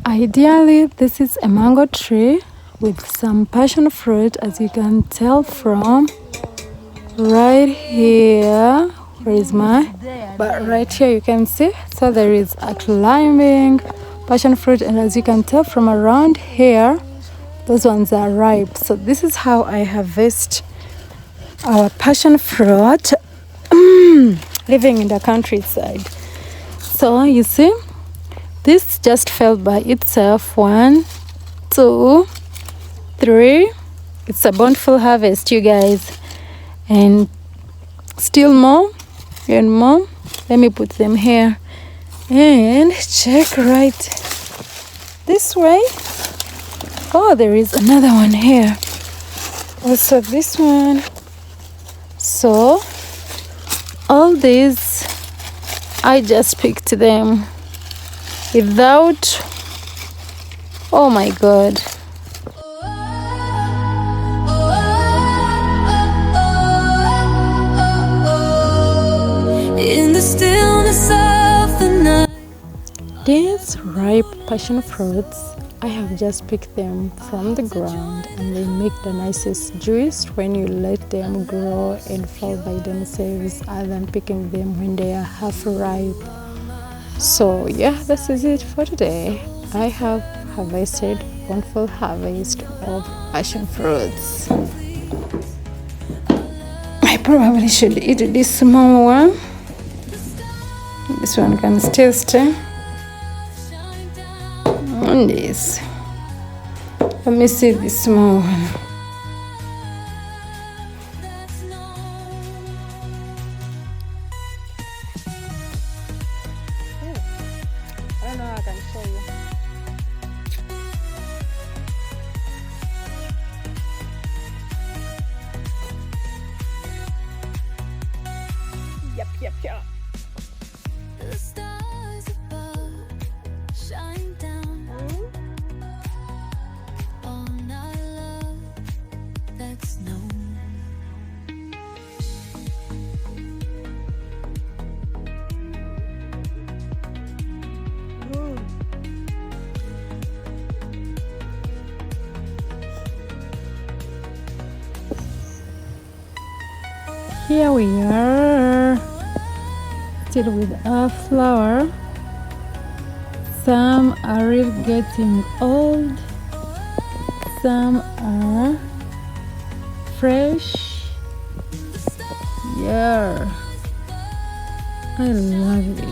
Ideally, this is a mango tree with some passion fruit, as you can tell from right here. Where is my? But right here you can see. So there is a climbing passion fruit, and as you can tell from around here, those ones are ripe. So this is how I harvest our passion fruit living in the countryside. So you see, this just fell by itself. 1, 2, 3. It's a bountiful harvest, you guys. And still more and more. Let me put them here and check right this way. Oh, there is another one here. Also this one. So all these, I just picked them without, oh my God. In the stillness of the night. These ripe passion fruits, I have just picked them from the ground, and they make the nicest juice when you let them grow and fall by themselves, other than picking them when they are half ripe. So yeah, this is it for today. I have harvested a wonderful harvest of passion fruits. I probably should eat this small one. This one can still stay on this. Let me see this small one. I don't know how I can show you. Yep. The stars above shine down on our love that's known. Here we are, still with our flower. Some are really getting old, some are fresh. Yeah, I love it.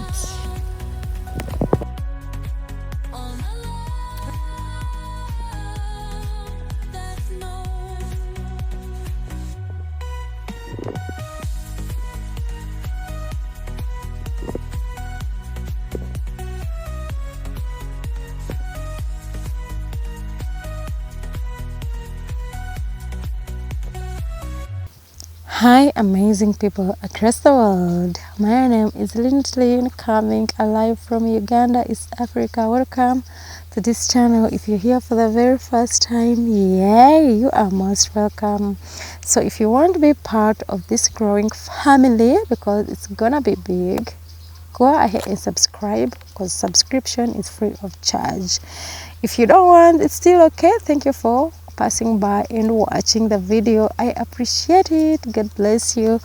Hi amazing people across the world, my name is Lynn, coming alive from Uganda, East Africa. Welcome to this channel. If you're here for the very first time, yay, you are most welcome. So if you want to be part of this growing family, because it's gonna be big, go ahead and subscribe, because subscription is free of charge. If you don't want, it's still okay. Thank you for passing by and watching the video. I appreciate it. God bless you.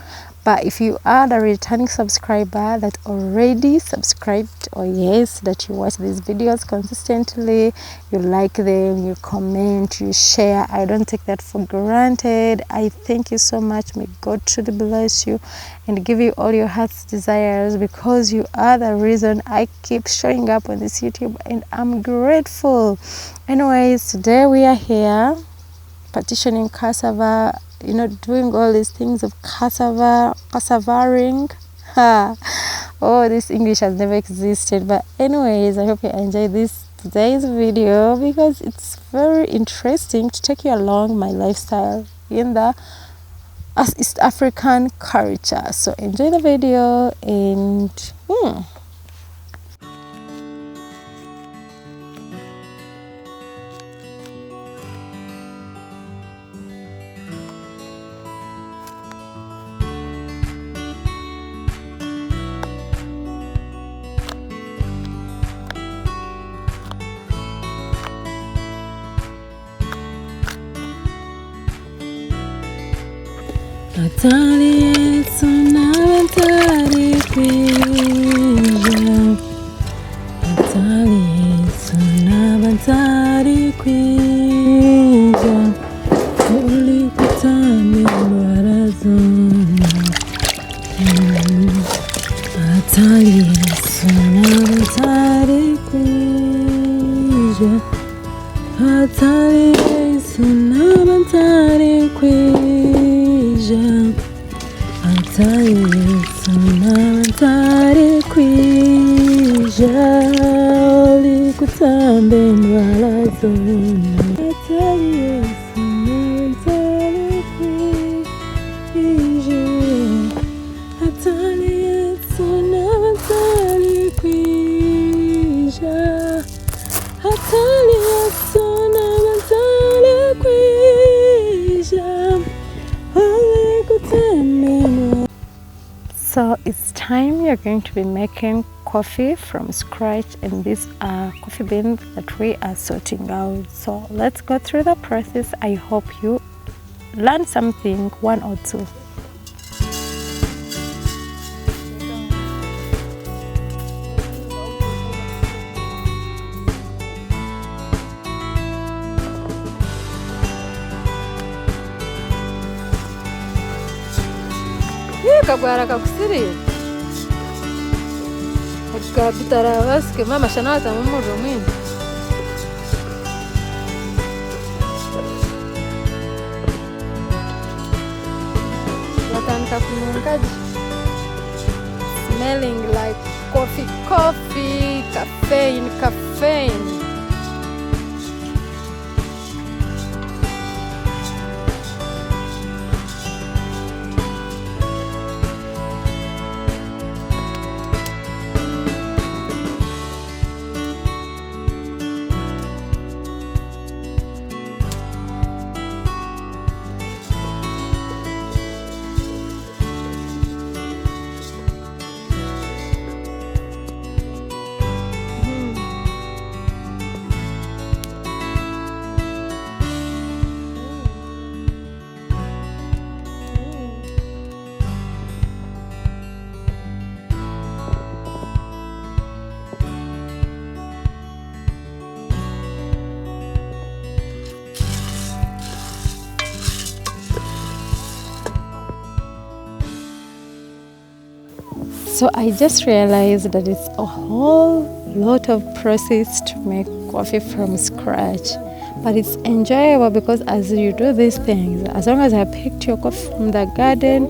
But if you are the returning subscriber that already subscribed, or yes, that you watch these videos consistently, you like them, you comment, you share, I don't take that for granted. I thank you so much. May God truly bless you and give you all your heart's desires, because you are the reason I keep showing up on this YouTube, and I'm grateful. Anyways, today we are here partitioning cassava, doing all these things of cassavaring. Oh, this English has never existed. But anyways, I hope you enjoy today's video, because it's very interesting to take you along my lifestyle in the East African culture. So enjoy the video and Hatari Yesu n'abatari kwija. Hatari Yesu n'abatari kwija. Uli kutame indwara zonna. Hatari Yesu n'abatari kwija. Hatari Yesu n'abatari kwija. Hatari Yesu n'abatari kwija. Oli kutambe indwara zonna. Hatari Yesu n'abatari kwija. Hatari Yesu n'abatari kwija. Hatari Yesu n'abatari kwija. Oli kutambe. So it's time you're going to be making coffee from scratch, and these are coffee beans that we are sorting out. So let's go through the process. I hope you learn something, one or two. Kagwara kakusiri akabitara basike mama shanata mumuro mwini watandika kunungaji, smelling like coffee, caffeine. So I just realized that it's a whole lot of process to make coffee from scratch, but it's enjoyable because as you do these things, as long as I picked your coffee from the garden,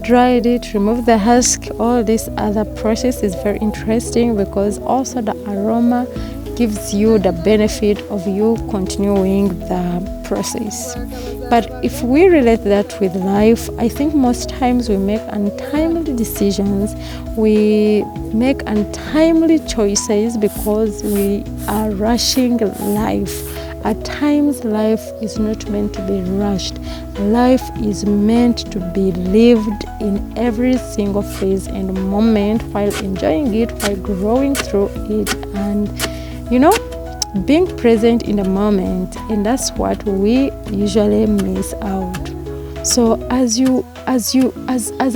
dried it, removed the husk, all this other process is very interesting because also the aroma gives you the benefit of you continuing the process. But if we relate that with life, I think most times we make untimely decisions, we make untimely choices because we are rushing life. At times, life is not meant to be rushed. Life is meant to be lived in every single phase and moment while enjoying it, while growing through it, and being present in the moment. And that's what we usually miss out. So as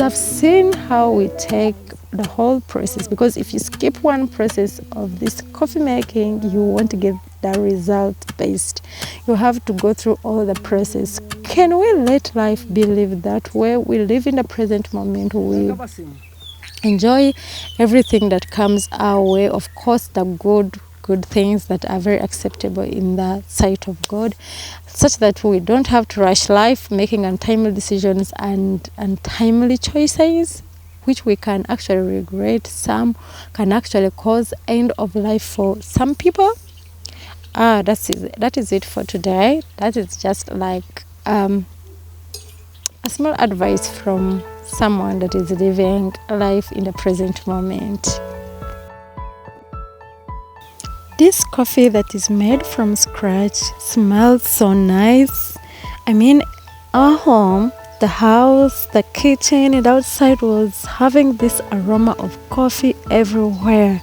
I've seen how we take the whole process, because if you skip one process of this coffee making, you won't get the result based. You have to go through all the process. Can we let life be lived that way? We live in the present moment. We enjoy everything that comes our way. Of course, the good things that are very acceptable in the sight of God, such that we don't have to rush life, making untimely decisions and untimely choices, which we can actually regret. Some can actually cause end of life for some people. That is it for today. That is just like a small advice from someone that is living life in the present moment. This coffee that is made from scratch smells so nice. I mean, our home, the house, the kitchen and outside was having this aroma of coffee everywhere.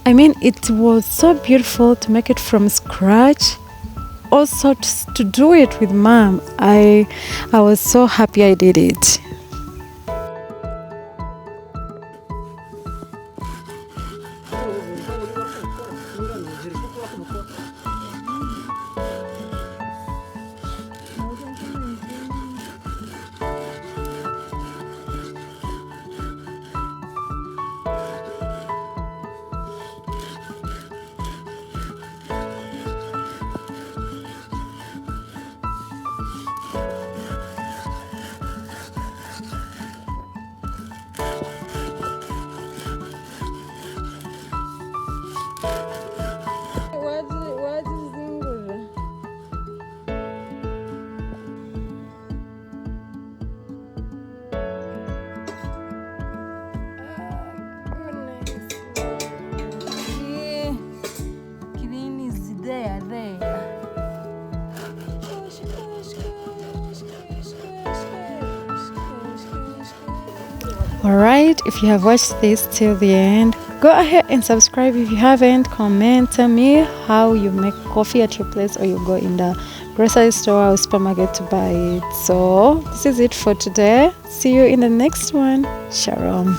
I mean, it was so beautiful to make it from scratch. Also to do it with mom. I was so happy I did it. there, there. Alright, if you have watched this till the end, go ahead and subscribe if you haven't. Comment, tell me how you make coffee at your place, or you go in the grocery store or supermarket to buy it. So this is it for today. See you in the next one. Shalom.